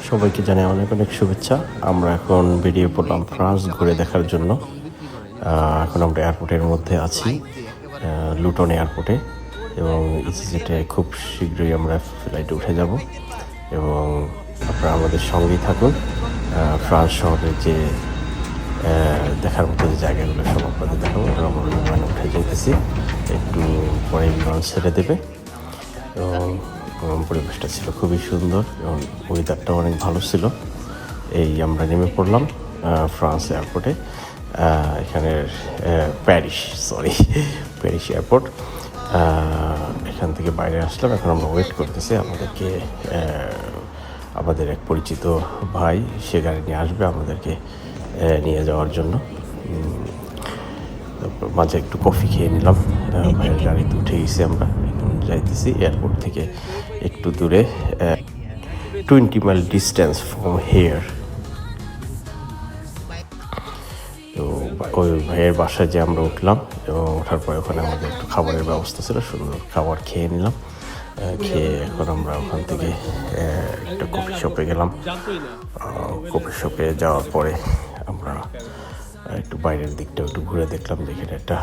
সবাইকে জানাই অনেক অনেক শুভেচ্ছা। আমরা এখন বেরিয়ে পড়লাম ফ্রান্স ঘুরে দেখার জন্য। এখন আমরা এয়ারপোর্টের মধ্যে আছি, লুটন এয়ারপোর্টে, এবং ইজিজেটে খুব শীঘ্রই আমরা ফ্লাইটে উঠে যাব। এবং আপনারা আমাদের সঙ্গেই থাকুন। ফ্রান্স শহরের যে দেখার মতো যে জায়গাগুলো সব আপনাদের দেখাবো। আমরা বিমানে উঠে যেতেছি, একটু পরে বিমান ছেড়ে দেবে। এবং পরিবেশটা ছিল খুবই সুন্দর এবং ওয়েদারটা অনেক ভালো ছিল। এই আমরা নেমে পড়লাম ফ্রান্স এয়ারপোর্টে, এখানের প্যারিস এয়ারপোর্ট। এখান থেকে বাইরে আসলাম, এখন আমরা ওয়েট করতেছি আমাদেরকে। আমাদের এক পরিচিত ভাই সে গাড়ি নিয়ে আসবে আমাদেরকে নিয়ে যাওয়ার জন্য। মাঝে একটু কফি খেয়ে নিলাম, ভাইয়ের গাড়িতে উঠে গেছি। আমরা এখন যাইতেছি এয়ারপোর্ট থেকে একটু দূরে, 20 মাইল ডিস্টেন্স ফ্রম হেয়ার। তো ওই ভাইয়ের বাসায় যে আমরা উঠলাম, এবং ওঠার পরে ওখানে আমাদের একটু খাবারের ব্যবস্থা ছিল, সুন্দর খাবার খেয়ে নিলাম। খেয়ে এখন আমরা ওখান থেকে একটা কফি শপে গেলাম। কফি শপে যাওয়ার পরে আমরা একটু বাইরের দিকটা একটু ঘুরে দেখলাম, যেখানে একটা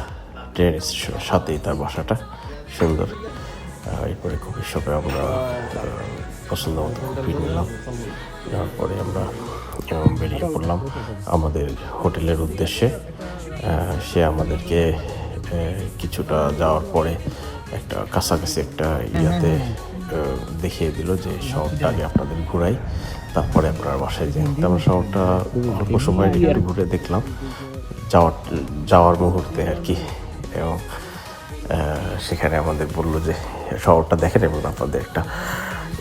ট্রেন স্টেশনের সাথেই তার বাসাটা, সুন্দর। এরপরে কফি শপে আমরা পছন্দ মতো কফি নিলাম। নেওয়ার পরে আমরা বেরিয়ে পড়লাম আমাদের হোটেলের উদ্দেশ্যে। সে আমাদেরকে কিছুটা যাওয়ার পরে একটা কাছাকাছি একটা ইয়াতে দেখিয়ে দিল যে শহরটা আগে আপনাদের ঘুরাই, তারপরে আপনার বাসায় যান। আমরা শহরটা অল্প সময় একটু ঘুরে দেখলাম যাওয়ার মুহূর্তে আর কি। এবং সেখানে আমাদের বললো যে শহরটা দেখেন এবং আপনাদের একটা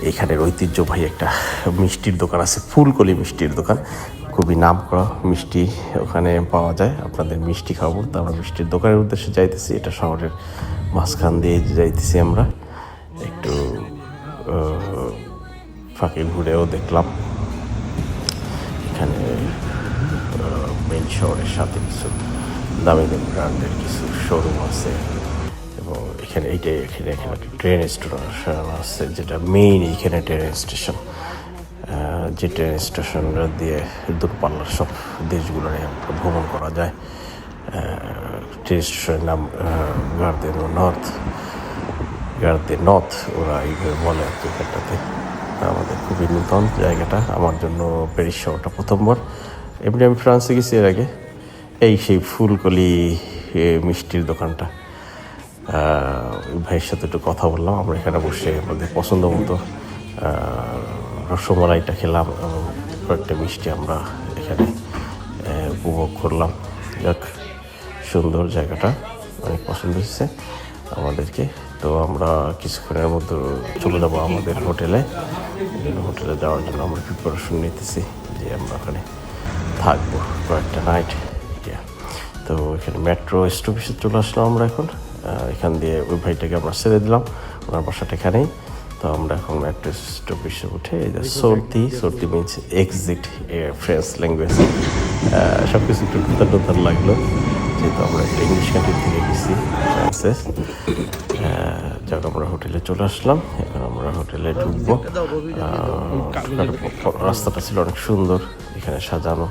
এখানের ঐতিহ্যবাহী একটা মিষ্টির দোকান আছে, ফুলকলি মিষ্টির দোকান, খুবই নাম করা মিষ্টি ওখানে পাওয়া যায়। আপনাদের মিষ্টি খাবো, তো আমরা মিষ্টির দোকানের উদ্দেশ্যে যাইতেছি। এটা শহরের মাঝখান দিয়ে যাইতেছি আমরা। একটু ফাঁকে ঘুরেও দেখলাম এখানে মেন শহরের সাথে কিছু দামি দামি ব্র্যান্ডের কিছু শোরুম আছে। এবং এখানে এখানে একটা ট্রেন স্টেশন আছে, যেটা মেইন এইখানে ট্রেন স্টেশন। যে ট্রেন স্টেশন দিয়ে দূরপাল্লার সব দেশগুলোরে ভ্রমণ করা যায়। ট্রেন স্টেশনের নাম গার দে নর্থ, ওরা এইভাবে বলে আর কি এখানটাতে। আমাদের খুবই নূতন জায়গাটা, আমার জন্য প্যারিস শহরটা প্রথমবার। এমনি আমি ফ্রান্সে গেছি এর আগে। সেই ফুলকলি মিষ্টির দোকানটা, ভাইয়ের সাথে একটু কথা বললাম। আমরা এখানে বসে আমাদের পছন্দ মতো রসমালাইটা খেলাম এবং কয়েকটা মিষ্টি আমরা এখানে উপভোগ করলাম। যাক, সুন্দর জায়গাটা, অনেক পছন্দ হয়েছে আমাদেরকে। তো আমরা কিছুক্ষণের মধ্যে চলে যাবো আমাদের হোটেলে যাওয়ার জন্য আমরা প্রিপারেশন নিতেছি যে আমরা ওখানে থাকবো কয়েকটা নাইট। তো এখানে মেট্রো স্টপেজে চলে আসলাম আমরা এখন। এখান দিয়ে ওই ভাইটাকে আমরা ছেড়ে দিলাম, ওনার বাসাটা এখানেই। তো আমরা এখন মেট্রো স্টপেজে উঠে সর্তি মিনস এক্সিট, ফ্রেঞ্চ ল্যাঙ্গুয়েজ। সব কিছু একটু নূতন লাগলো, যেহেতু আমরা একটা ইংলিশ কান্ট্রি থেকে গেছি ফ্রান্সে। যাক, আমরা হোটেলে চলে আসলাম, এখন আমরা হোটেলে ঢুকবো। রাস্তাটা ছিল অনেক সুন্দর, এখানে সাজানো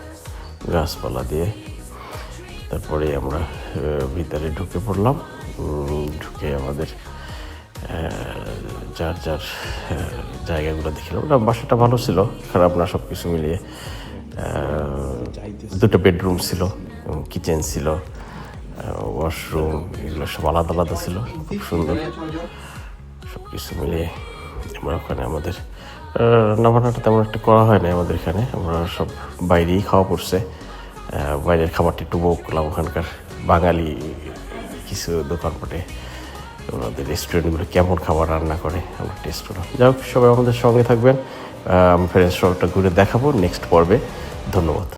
গাছপালা দিয়ে। তারপরে আমরা ভিতরে ঢুকে পড়লাম। ঢুকে আমাদের যার জায়গাগুলো দেখলাম। ওটা বাসাটা ভালো ছিল, খারাপ না, সব কিছু মিলিয়ে। 2টা বেডরুম ছিল, কিচেন ছিল, ওয়াশরুম, এগুলো সব আলাদা আলাদা ছিল, খুব সুন্দর। সব কিছু মিলিয়ে আমরা ওখানে আমাদের রান্নাবান্নাটা তেমন একটা করা হয় না আমাদের এখানে। আমরা সব বাইরেই খাওয়া পড়ছে। বাইরের খাবারটা একটু উপভোগ করলাম, ওখানকার বাঙালি কিছু দোকানপাটে ওনাদের রেস্টুরেন্টগুলো কেমন খাবার রান্না করে আমরা টেস্ট করলাম। যাই হোক, সবাই আমাদের সঙ্গে থাকবেন। আমি ফ্রেন্স শহরটা ঘুরে দেখাবো নেক্সট পর্বে। ধন্যবাদ।